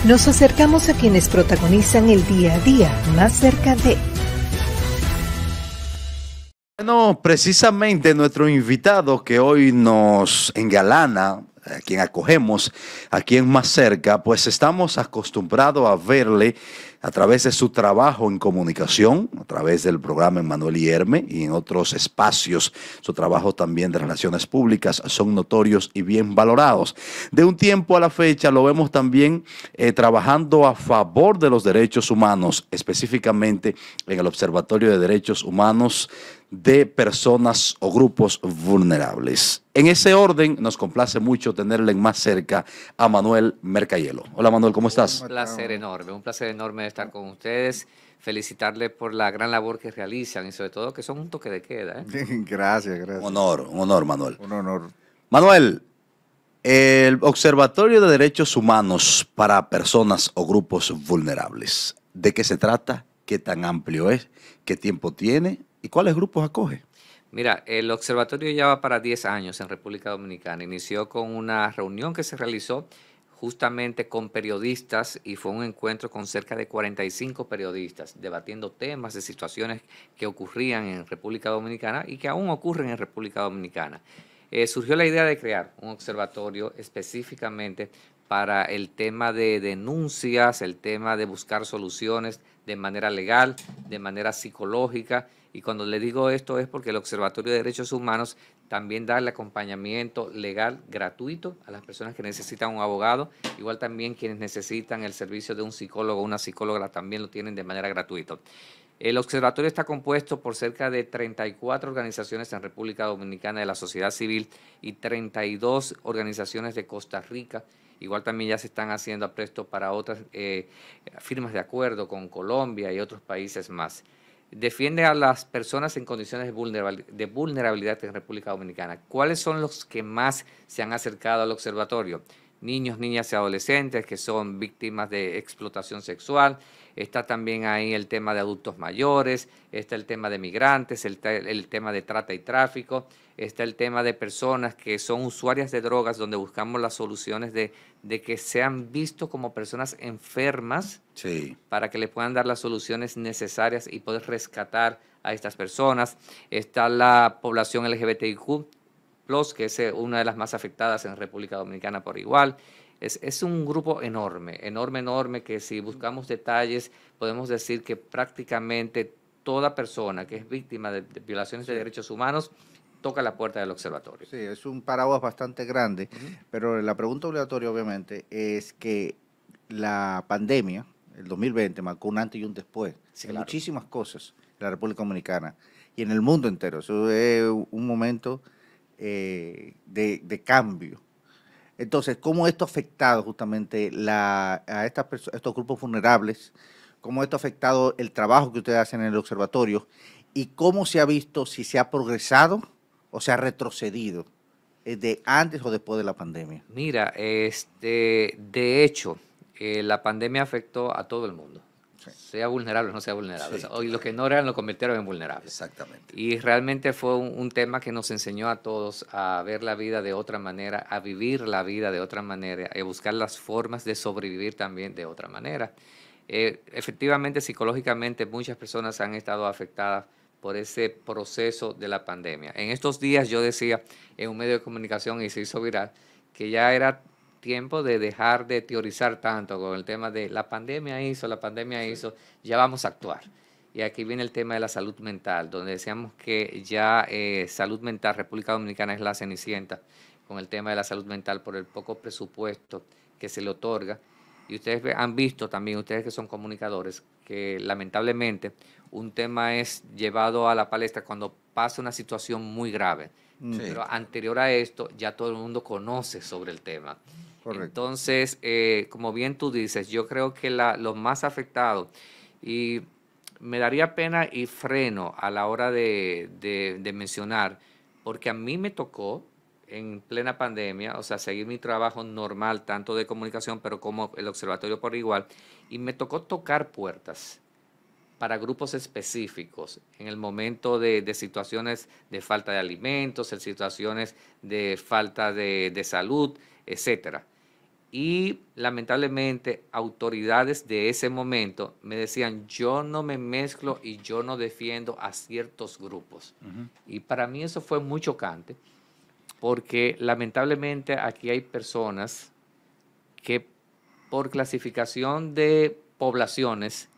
Nos acercamos a quienes protagonizan el día a día más cerca de... Bueno, precisamente nuestro invitado que hoy nos engalana, a quien acogemos aquí en Más Cerca, pues estamos acostumbrados a verle a través de su trabajo en comunicación, a través del programa Emmanuel y Herme y en otros espacios. Su trabajo también de relaciones públicas son notorios y bien valorados. De un tiempo a la fecha lo vemos también trabajando a favor de los derechos humanos, específicamente en el Observatorio de Derechos Humanos de personas o grupos vulnerables. En ese orden, nos complace mucho tenerle Más Cerca a Manuel Mercayelo. Hola Manuel, ¿cómo estás? Un placer enorme de estar con ustedes, felicitarles por la gran labor que realizan y sobre todo que son un toque de queda. Gracias. Un honor Manuel. Un honor. Manuel, el Observatorio de Derechos Humanos para personas o grupos vulnerables, ¿de qué se trata? ¿Qué tan amplio es? ¿Qué tiempo tiene? ¿Y cuáles grupos acoge? Mira, el observatorio ya va para 10 años en República Dominicana. Inició con una reunión que se realizó justamente con periodistas y fue un encuentro con cerca de 45 periodistas debatiendo temas de situaciones que ocurrían en República Dominicana y que aún ocurren en República Dominicana. Surgió la idea de crear un observatorio específicamente para el tema de denuncias, el tema de buscar soluciones de manera legal, de manera psicológica. Y cuando le digo esto es porque el Observatorio de Derechos Humanos también da el acompañamiento legal gratuito a las personas que necesitan un abogado, igual también quienes necesitan el servicio de un psicólogo o una psicóloga también lo tienen de manera gratuita. El observatorio está compuesto por cerca de 34 organizaciones en República Dominicana de la sociedad civil y 32 organizaciones de Costa Rica. Igual también ya se están haciendo aprestos para otras firmas de acuerdo con Colombia y otros países más. Defiende a las personas en condiciones de vulnerabilidad en República Dominicana. ¿Cuáles son los que más se han acercado al observatorio? Niños, niñas y adolescentes que son víctimas de explotación sexual. Está también ahí el tema de adultos mayores, está el tema de migrantes, el tema de trata y tráfico, está el tema de personas que son usuarias de drogas, donde buscamos las soluciones de que sean vistos como personas enfermas, sí, para que le puedan dar las soluciones necesarias y poder rescatar a estas personas. Está la población LGBTIQ+, que es una de las más afectadas en República Dominicana por igual. Es un grupo enorme, que si buscamos detalles podemos decir que prácticamente toda persona que es víctima de violaciones de derechos humanos toca la puerta del observatorio. Sí, es un paraguas bastante grande, pero la pregunta obligatoria obviamente es que la pandemia, el 2020, marcó un antes y un después en muchísimas cosas en la República Dominicana y en el mundo entero. Eso es un momento de cambio. Entonces, ¿cómo esto ha afectado justamente a estos grupos vulnerables? ¿Cómo esto ha afectado el trabajo que ustedes hacen en el observatorio? ¿Y cómo se ha visto si se ha progresado o se ha retrocedido de antes o después de la pandemia? Mira, de hecho, la pandemia afectó a todo el mundo. Sí. Sea vulnerable o no sea vulnerable. Sí, o sea, y los que no eran lo convirtieron en vulnerables. Exactamente. Y realmente fue un tema que nos enseñó a todos a ver la vida de otra manera, a vivir la vida de otra manera, a buscar las formas de sobrevivir también de otra manera. Efectivamente, psicológicamente, muchas personas han estado afectadas por ese proceso de la pandemia. En estos días yo decía en un medio de comunicación y se hizo viral que ya era tiempo de dejar de teorizar tanto con el tema de la pandemia hizo, ya vamos a actuar. Y aquí viene el tema de la salud mental, donde decíamos que ya salud mental, República Dominicana es la cenicienta con el tema de la salud mental por el poco presupuesto que se le otorga. Y ustedes han visto también, ustedes que son comunicadores, que lamentablemente un tema es llevado a la palestra cuando pasa una situación muy grave. Sí. Pero anterior a esto ya todo el mundo conoce sobre el tema. Correcto. Entonces, como bien tú dices, yo creo que los más afectados, y me daría pena y freno a la hora de mencionar, porque a mí me tocó en plena pandemia, o sea, seguir mi trabajo normal, tanto de comunicación, pero como el observatorio por igual, y me tocó tocar puertas para grupos específicos en el momento de situaciones de falta de alimentos, en situaciones de falta de salud, etcétera. Y lamentablemente autoridades de ese momento me decían, yo no me mezclo y yo no defiendo a ciertos grupos. Y para mí eso fue muy chocante, porque lamentablemente aquí hay personas que por clasificación de poblaciones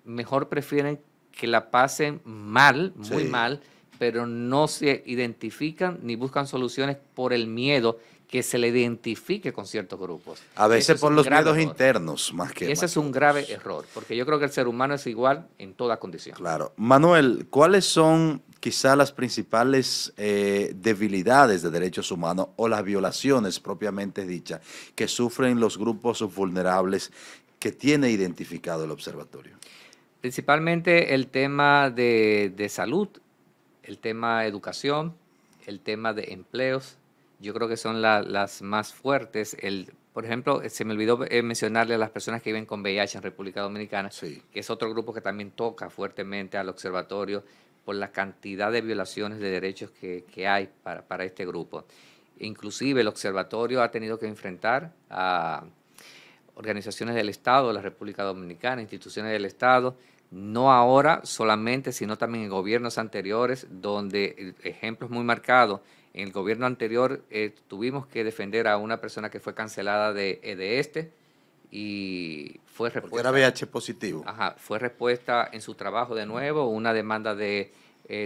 mejor prefieren que la pasen mal, muy mal, pero no se identifican ni buscan soluciones por el miedo que se le identifique con ciertos grupos. A veces por los miedos internos, más que... Ese es un grave error, porque yo creo que el ser humano es igual en toda condición. Claro. Manuel, ¿cuáles son quizá las principales debilidades de derechos humanos o las violaciones propiamente dichas que sufren los grupos vulnerables que tiene identificado el observatorio? Principalmente el tema de salud, el tema de educación, el tema de empleos. Yo creo que son las más fuertes. Por ejemplo, se me olvidó mencionarle a las personas que viven con VIH en República Dominicana, que es otro grupo que también toca fuertemente al observatorio por la cantidad de violaciones de derechos que hay para este grupo. Inclusive el observatorio ha tenido que enfrentar a organizaciones del Estado de la República Dominicana, instituciones del Estado, no ahora solamente, sino también en gobiernos anteriores, donde ejemplos muy marcados. En el gobierno anterior tuvimos que defender a una persona que fue cancelada de este y fue respuesta. Porque era VIH positivo. Ajá, fue respuesta en su trabajo de nuevo, una demanda de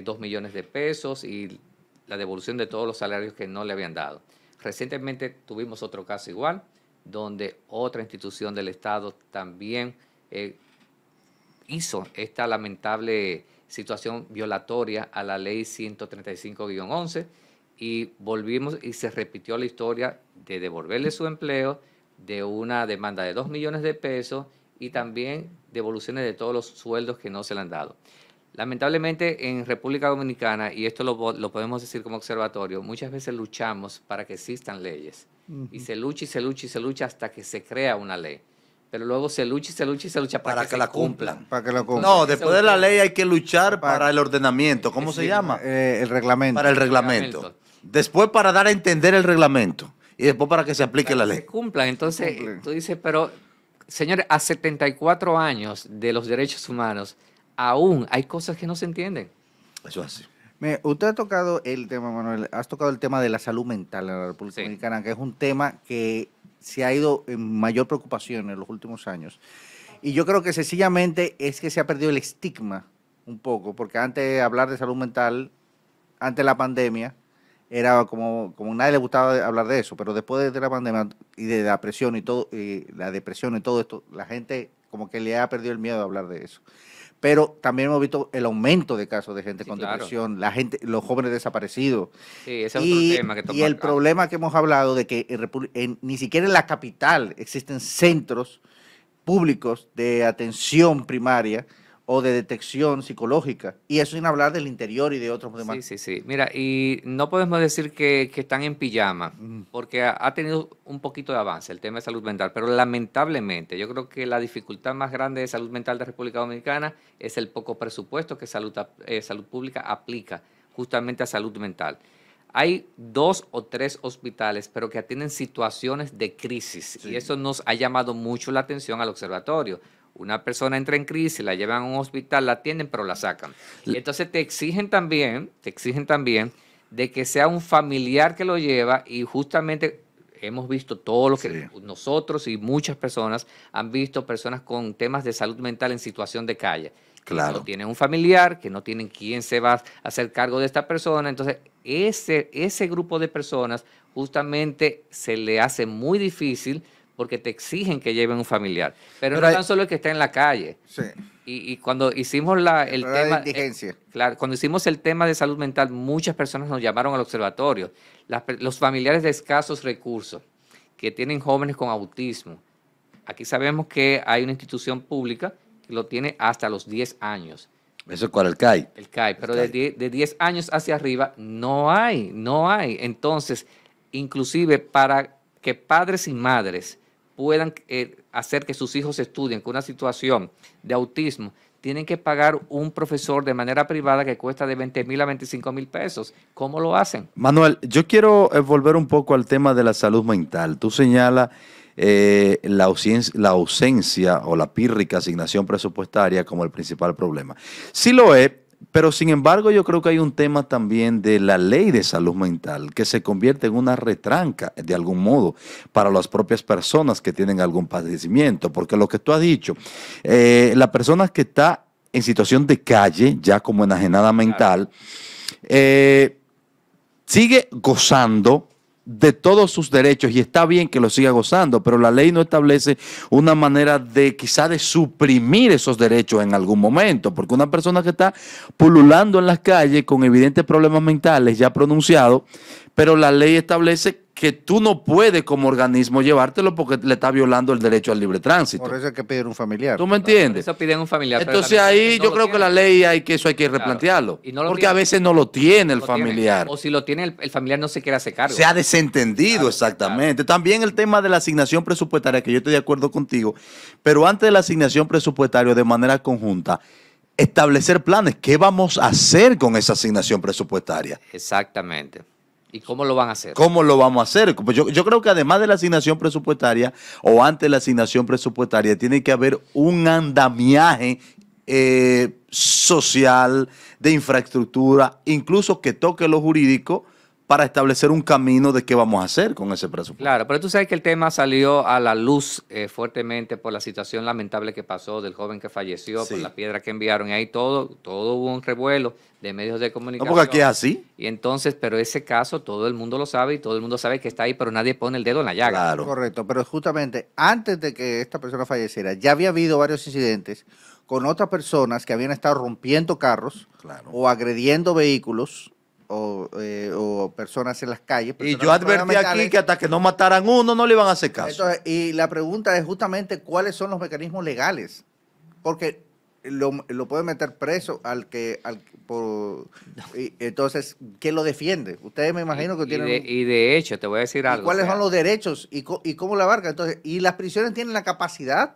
2 millones de pesos y la devolución de todos los salarios que no le habían dado. Recientemente tuvimos otro caso igual, donde otra institución del Estado también hizo esta lamentable situación violatoria a la ley 135-11 y volvimos y se repitió la historia de devolverle su empleo, de una demanda de 2 millones de pesos y también devoluciones de todos los sueldos que no se le han dado. Lamentablemente en República Dominicana, y esto lo podemos decir como observatorio, muchas veces luchamos para que existan leyes. Y se lucha y se lucha y se lucha hasta que se crea una ley. Pero luego se lucha y se lucha y se lucha para que la cumplan. Para que la cumplan. No, después de la ley hay que luchar para el ordenamiento. ¿Cómo se llama? El reglamento. Para el reglamento. Después para dar a entender el reglamento. Y después para que se aplique la ley. Se cumplan. Entonces, tú dices, pero, señores, a 74 años de los derechos humanos, aún hay cosas que no se entienden. Eso es así. Usted ha tocado el tema, Manuel, has tocado el tema de la salud mental en la República Dominicana, que es un tema que se ha ido en mayor preocupación en los últimos años. Y yo creo que sencillamente es que se ha perdido el estigma un poco, porque antes hablar de salud mental, antes de la pandemia, era como nadie le gustaba hablar de eso, pero después de la pandemia y de la presión y todo, la depresión y todo esto, la gente como que le ha perdido el miedo a hablar de eso. Pero también hemos visto el aumento de casos de gente con depresión, la gente, los jóvenes desaparecidos. Sí, ese es otro tema que y el problema que hemos hablado de que ni siquiera en la capital existen centros públicos de atención primaria o de detección psicológica. Y eso sin hablar del interior y de otros demás. Sí. Mira, y no podemos decir que están en pijama, porque ha tenido un poquito de avance el tema de salud mental, pero lamentablemente yo creo que la dificultad más grande de salud mental de República Dominicana es el poco presupuesto que salud pública aplica justamente a salud mental. Hay 2 o 3 hospitales, pero que atienden situaciones de crisis, y eso nos ha llamado mucho la atención al observatorio. Una persona entra en crisis, la llevan a un hospital, la atienden, pero la sacan. Y entonces te exigen también de que sea un familiar que lo lleva, y justamente hemos visto todo lo que nosotros y muchas personas han visto, personas con temas de salud mental en situación de calle. Claro. Que no tienen un familiar, que no tienen quién se va a hacer cargo de esta persona. Entonces, ese grupo de personas justamente se le hace muy difícil porque te exigen que lleven un familiar. Pero no tan solo el que está en la calle. Sí. Y cuando hicimos el tema... claro, cuando hicimos el tema de salud mental, muchas personas nos llamaron al observatorio. Los familiares de escasos recursos, que tienen jóvenes con autismo. Aquí sabemos que hay una institución pública que lo tiene hasta los 10 años. ¿Eso es cuál? El CAI. El CAI, pero de 10 años hacia arriba no hay. Entonces, inclusive para que padres y madres puedan hacer que sus hijos estudien con una situación de autismo, tienen que pagar un profesor de manera privada que cuesta de 20,000 a 25,000 pesos. ¿Cómo lo hacen? Manuel, yo quiero volver un poco al tema de la salud mental. Tú señalas la ausencia o la pírrica asignación presupuestaria como el principal problema. Sí lo es, pero sin embargo yo creo que hay un tema también de la ley de salud mental que se convierte en una retranca de algún modo para las propias personas que tienen algún padecimiento, porque lo que tú has dicho, la persona que está en situación de calle, ya como enajenada mental, sigue gozando de todos sus derechos y está bien que lo siga gozando, pero la ley no establece una manera de quizá de suprimir esos derechos en algún momento, porque una persona que está pululando en las calles con evidentes problemas mentales ya pronunciados, pero la ley establece que tú no puedes como organismo llevártelo porque le está violando el derecho al libre tránsito. Por eso hay que pedir un familiar. ¿Tú me entiendes? Por eso piden un familiar. Entonces ahí yo creo que la ley eso hay que replantearlo. Y no lo porque tiene. a veces no lo tiene el familiar. O si lo tiene, el familiar no se quiere hacer cargo. Se ha desentendido, exactamente. También el tema de la asignación presupuestaria, que yo estoy de acuerdo contigo, pero antes de la asignación presupuestaria de manera conjunta, establecer planes. ¿Qué vamos a hacer con esa asignación presupuestaria? Exactamente. ¿Y cómo lo van a hacer? ¿Cómo lo vamos a hacer? Pues yo creo que además de la asignación presupuestaria o antes de la asignación presupuestaria, tiene que haber un andamiaje social, de infraestructura, incluso que toque lo jurídico para establecer un camino de qué vamos a hacer con ese presupuesto. Claro, pero tú sabes que el tema salió a la luz fuertemente por la situación lamentable que pasó del joven que falleció, Sí. por la piedra que enviaron, y ahí todo hubo un revuelo de medios de No, comunicación. porque aquí es así. Y entonces, pero ese caso todo el mundo lo sabe y todo el mundo sabe que está ahí, pero nadie pone el dedo en la llaga. Claro. Correcto, pero justamente antes de que esta persona falleciera, ya había habido varios incidentes con otras personas que habían estado rompiendo carros Claro. o agrediendo vehículos o personas en las calles. Y personas yo con problemas advertí aquí mentales. que hasta que no mataran uno no le iban a hacer caso. Entonces, y la pregunta es justamente cuáles son los mecanismos legales, porque lo puede meter preso entonces, ¿quién lo defiende? Ustedes me imagino que tienen... Y de hecho, te voy a decir ¿Y algo. cuáles o sea, son los derechos y cómo la abarca? Entonces, ¿y las prisiones tienen la capacidad?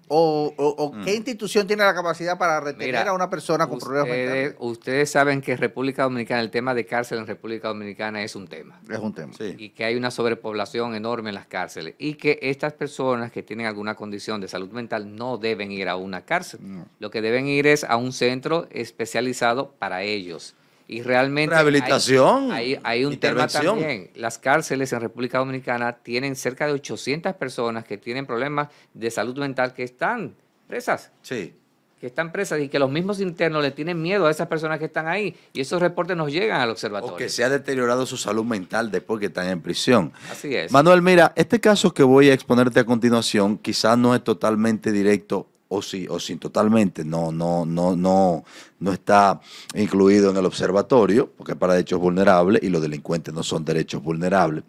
¿O qué institución tiene la capacidad para retener Mira, a una persona con problemas mentales? ustedes saben que República Dominicana, el tema de cárcel en República Dominicana es un tema. Es un tema. Sí. Y que hay una sobrepoblación enorme en las cárceles. Y que estas personas que tienen alguna condición de salud mental no deben ir a una cárcel. No. Lo que deben ir es a un centro especializado para ellos. Y realmente Rehabilitación, hay un tema intervención. también. Las cárceles en República Dominicana tienen cerca de 800 personas que tienen problemas de salud mental que están presas. Sí. Que están presas y que los mismos internos le tienen miedo a esas personas que están ahí. Y esos reportes nos llegan al observatorio. O que se ha deteriorado su salud mental después que están en prisión. Así es. Manuel, mira, este caso que voy a exponerte a continuación quizás no es totalmente directo o sí, o sin totalmente, no está incluido en el observatorio, porque es para derechos vulnerables y los delincuentes no son derechos vulnerables.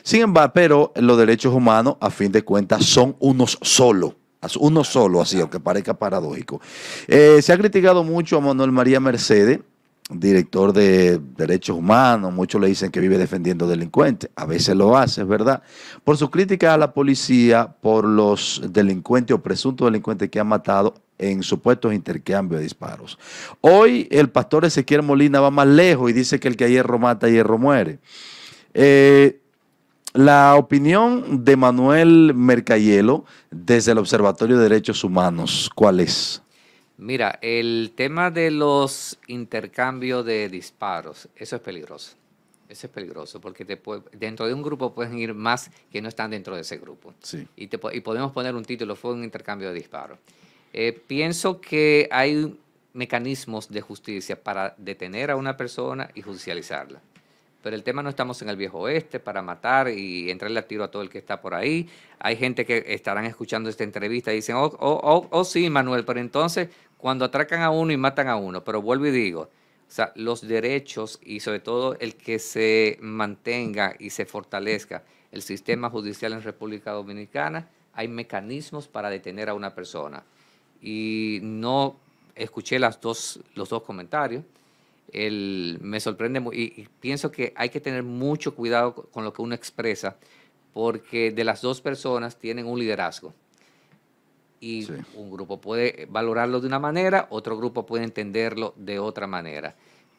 Sin embargo, pero los derechos humanos, a fin de cuentas, son unos solo, así, aunque parezca paradójico. Se ha criticado mucho a Manuel María Mercedes, director de Derechos Humanos, muchos le dicen que vive defendiendo delincuentes, a veces lo hace, es verdad, por su crítica a la policía, por los delincuentes o presuntos delincuentes que han matado en supuestos intercambios de disparos. Hoy el pastor Ezequiel Molina va más lejos y dice que el que a hierro mata, a hierro muere. La opinión de Manuel Mercayelo desde el Observatorio de Derechos Humanos, ¿cuál es? Mira, el tema de los intercambios de disparos, eso es peligroso. Eso es peligroso porque dentro de un grupo pueden ir más que no están dentro de ese grupo. Sí. Y podemos poner un título, fue un intercambio de disparos. Pienso que hay mecanismos de justicia para detener a una persona y judicializarla. Pero el tema no estamos en el viejo oeste para matar y entrarle a tiro a todo el que está por ahí. Hay gente que estarán escuchando esta entrevista y dicen, sí, Manuel, pero entonces cuando atracan a uno y matan a uno, pero vuelvo y digo, o sea, los derechos y sobre todo el que se mantenga y se fortalezca el sistema judicial en República Dominicana, hay mecanismos para detener a una persona. Y no escuché los dos comentarios. Me sorprende y pienso que hay que tener mucho cuidado con lo que uno expresa porque de las dos personas tienen un liderazgo y Sí. un grupo puede valorarlo de una manera, otro grupo puede entenderlo de otra manera.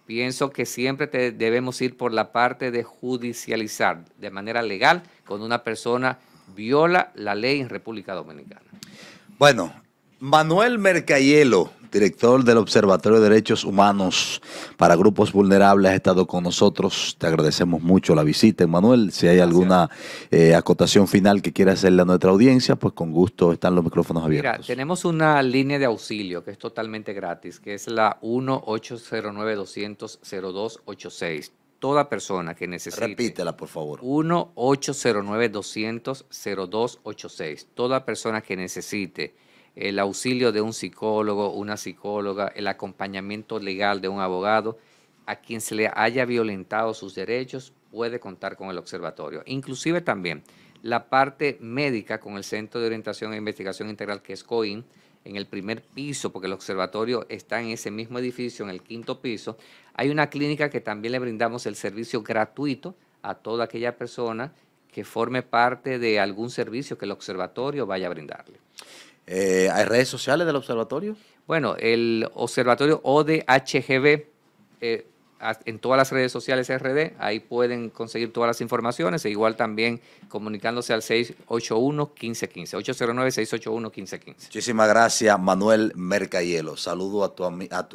Pienso que siempre debemos ir por la parte de judicializar de manera legal cuando una persona viola la ley en República Dominicana. Bueno, Manuel Mercayelo, director del Observatorio de Derechos Humanos para Grupos Vulnerables, ha estado con nosotros. Te agradecemos mucho la visita, Manuel. Si hay alguna acotación final que quiera hacerle a nuestra audiencia, pues con gusto están los micrófonos abiertos. Mira, tenemos una línea de auxilio que es totalmente gratis, que es la 1-809-200-0286. Toda persona que necesite. Repítela, por favor. 1-809-200-0286. Toda persona que necesite el auxilio de un psicólogo, una psicóloga, el acompañamiento legal de un abogado, a quien se le haya violentado sus derechos, puede contar con el observatorio. Inclusive también la parte médica con el Centro de Orientación e Investigación Integral, que es COIN, en el primer piso, porque el observatorio está en ese mismo edificio, en el 5º piso. Hay una clínica que también le brindamos el servicio gratuito a toda aquella persona que forme parte de algún servicio que el observatorio vaya a brindarle. ¿Hay redes sociales del observatorio? Bueno, el observatorio ODHGB, en todas las redes sociales RD, ahí pueden conseguir todas las informaciones, e igual también comunicándose al 681-1515, 809-681-1515. Muchísimas gracias, Manuel Mercayelo. Saludo a tu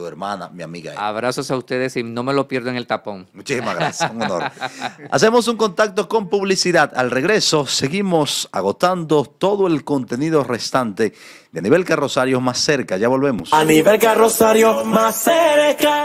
hermana, mi amiga. Abrazos a ustedes y no me lo pierdo en el tapón. Muchísimas gracias, un honor. Hacemos un contacto con publicidad. Al regreso, seguimos agotando todo el contenido restante de Nivel Carrosario Más Cerca. Ya volvemos. A Nivel Carrosario Más Cerca.